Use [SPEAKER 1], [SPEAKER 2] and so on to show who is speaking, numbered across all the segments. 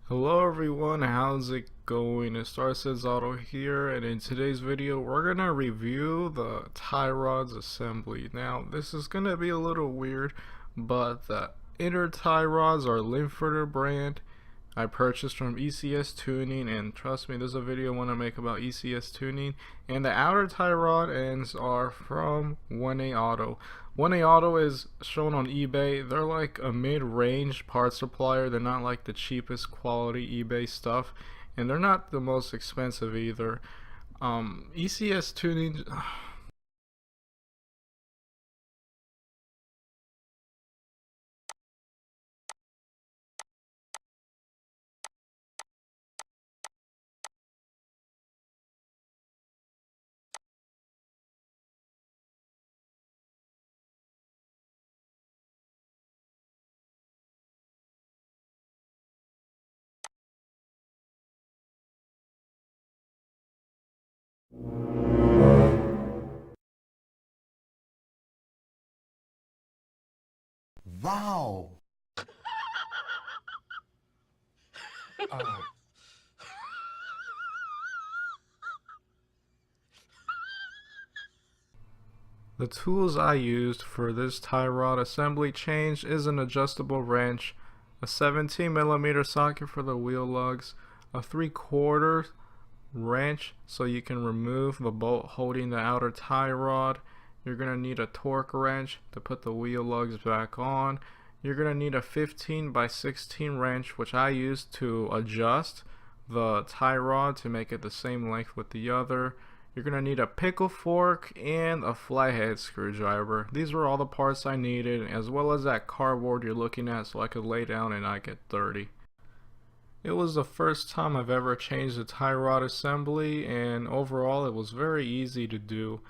[SPEAKER 1] Hello everyone, how's it going? It's StarSedz Auto here, and in today's video we're gonna review the tie rods assembly. Now this is gonna be a little weird, but the inner tie rods are Linfordter brand. I purchased from ECS Tuning, and trust me, there's a video I want to make about ECS Tuning. And the outer tie rod ends are from 1A Auto. 1A Auto is shown on eBay. They're like a mid-range part supplier. They're not like the cheapest quality eBay stuff, and they're not the most expensive either. ECS Tuning.
[SPEAKER 2] Wow.
[SPEAKER 1] The tools I used for this tie rod assembly change is an adjustable wrench, a 17mm socket for the wheel lugs, a 3/4 wrench so you can remove the bolt holding the outer tie rod. You're going to need a torque wrench to put the wheel lugs back on. You're going to need a 15x16 wrench, which I used to adjust the tie rod to make it the same length with the other. You're going to need a pickle fork and a flathead screwdriver. These were all the parts I needed, as well as that cardboard you're looking at so I could lay down and not get dirty. It was the first time I've ever changed a tie rod assembly, and overall it was very easy to do.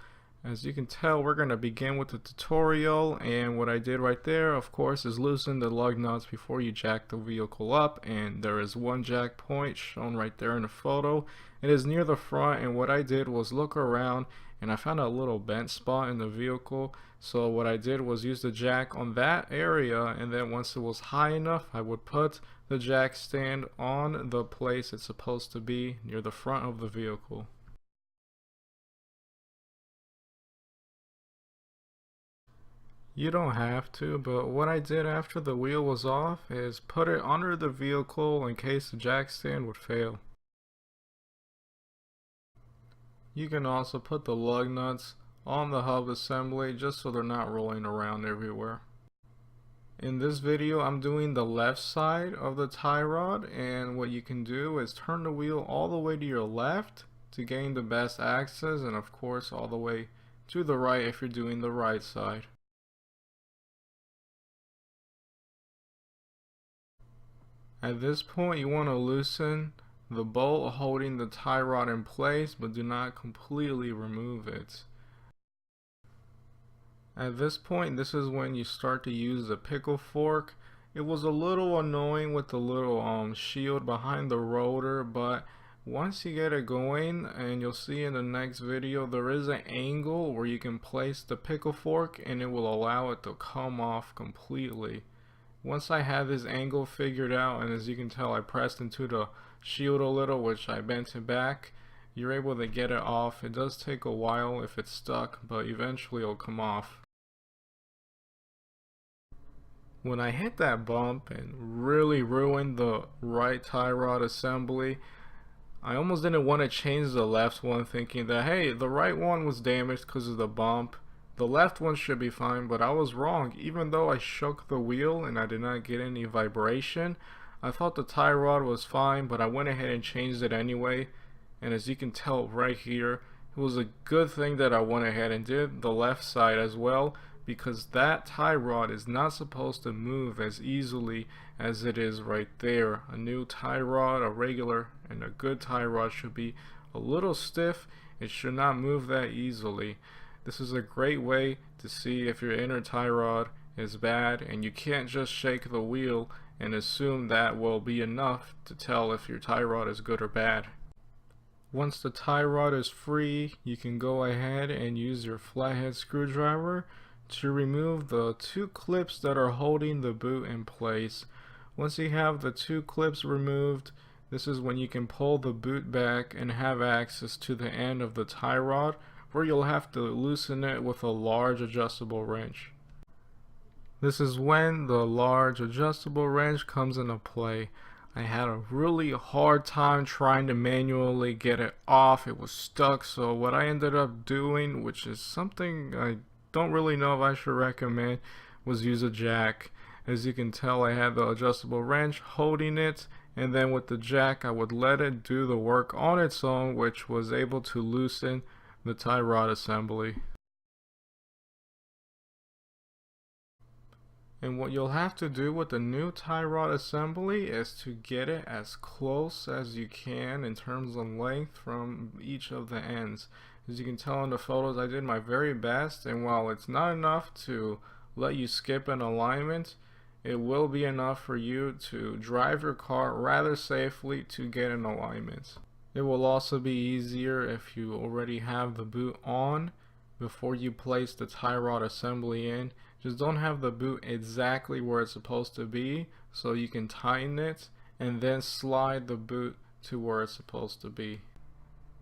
[SPEAKER 1] As you can tell, we're going to begin with the tutorial, and what I did right there, of course, is loosen the lug nuts before you jack the vehicle up, and there is one jack point shown right there in the photo. It is near the front, and what I did was look around and I found a little bent spot in the vehicle. So what I did was use the jack on that area, and then once it was high enough, I would put the jack stand on the place it's supposed to be near the front of the vehicle. You don't have to, but what I did after the wheel was off is put it under the vehicle in case the jack stand would fail. You can also put the lug nuts on the hub assembly just so they're not rolling around everywhere. In this video I'm doing the left side of the tie rod, and what you can do is turn the wheel all the way to your left to gain the best access, and of course all the way to the right if you're doing the right side. At this point you want to loosen the bolt holding the tie rod in place, but do not completely remove it. At this point, this is when you start to use the pickle fork. It was a little annoying with the little shield behind the rotor, but once you get it going, and you'll see in the next video, there is an angle where you can place the pickle fork and it will allow it to come off completely. Once I had this angle figured out, and as you can tell I pressed into the shield a little, which I bent it back, you're able to get it off. It does take a while if it's stuck, but eventually it'll come off. When I hit that bump and really ruined the right tie rod assembly, I almost didn't want to change the left one, thinking that hey, the right one was damaged because of the bump, the left one should be fine, but I was wrong. Even though I shook the wheel and I did not get any vibration, I thought the tie rod was fine, but I went ahead and changed it anyway. And as you can tell right here, it was a good thing that I went ahead and did the left side as well, because that tie rod is not supposed to move as easily as it is right there. A new tie rod, a regular and a good tie rod, should be a little stiff. It should not move that easily. This is a great way to see if your inner tie rod is bad, and you can't just shake the wheel and assume that will be enough to tell if your tie rod is good or bad. Once the tie rod is free, you can go ahead and use your flathead screwdriver to remove the two clips that are holding the boot in place. Once you have the two clips removed, this is when you can pull the boot back and have access to the end of the tie rod, where you'll have to loosen it with a large adjustable wrench. This is when the large adjustable wrench comes into play. I had a really hard time trying to manually get it off. It was stuck, so what I ended up doing, which is something I don't really know if I should recommend, was use a jack. As you can tell, I had the adjustable wrench holding it, and then with the jack I would let it do the work on its own, which was able to loosen the tie rod assembly. And what you'll have to do with the new tie rod assembly is to get it as close as you can in terms of length from each of the ends. As you can tell in the photos, I did my very best, and while it's not enough to let you skip an alignment, it will be enough for you to drive your car rather safely to get an alignment. It will also be easier if you already have the boot on before you place the tie rod assembly in. Just don't have the boot exactly where it's supposed to be, so you can tighten it and then slide the boot to where it's supposed to be.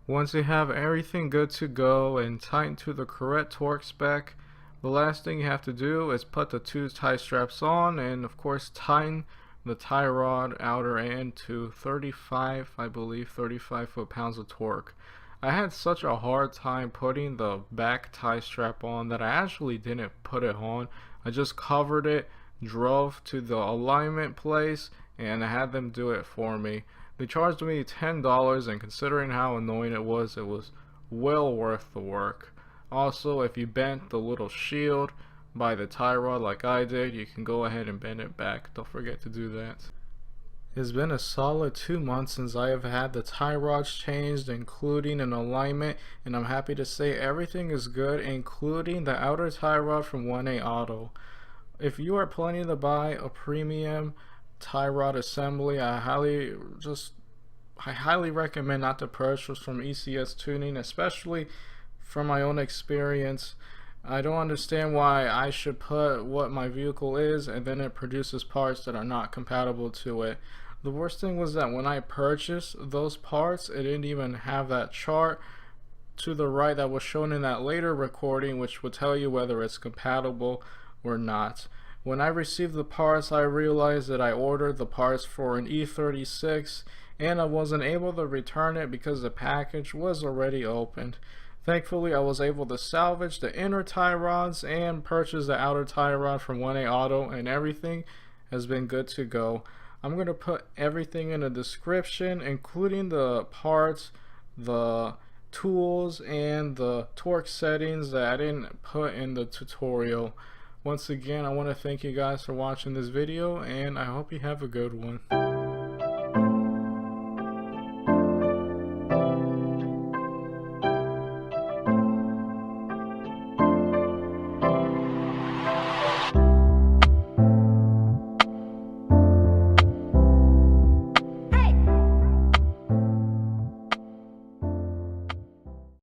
[SPEAKER 1] Once you have everything good to go and tightened to the correct torque spec, the last thing you have to do is put the two tie straps on and of course tighten the tie rod outer end to 35 foot-pounds of torque. I had such a hard time putting the back tie strap on that I actually didn't put it on. I just covered it, drove to the alignment place, and I had them do it for me. They charged me $10, and considering how annoying it was well worth the work. Also, if you bent the little shield by the tie rod like I did, you can go ahead and bend it back. Don't forget to do that. It's been a solid 2 months since I have had the tie rods changed, including an alignment, and I'm happy to say everything is good, including the outer tie rod from 1A Auto. If you are planning to buy a premium tie rod assembly, I highly recommend not to purchase from ECS Tuning, especially from my own experience. I don't understand why I should put what my vehicle is and then it produces parts that are not compatible to it. The worst thing was that when I purchased those parts, it didn't even have that chart to the right that was shown in that later recording, which would tell you whether it's compatible or not. When I received the parts, I realized that I ordered the parts for an E36 and I wasn't able to return it because the package was already opened. Thankfully, I was able to salvage the inner tie rods and purchase the outer tie rod from 1A Auto, and everything has been good to go. I'm going to put everything in the description, including the parts, the tools, and the torque settings that I didn't put in the tutorial. Once again, I want to thank you guys for watching this video, and I hope you have a good one.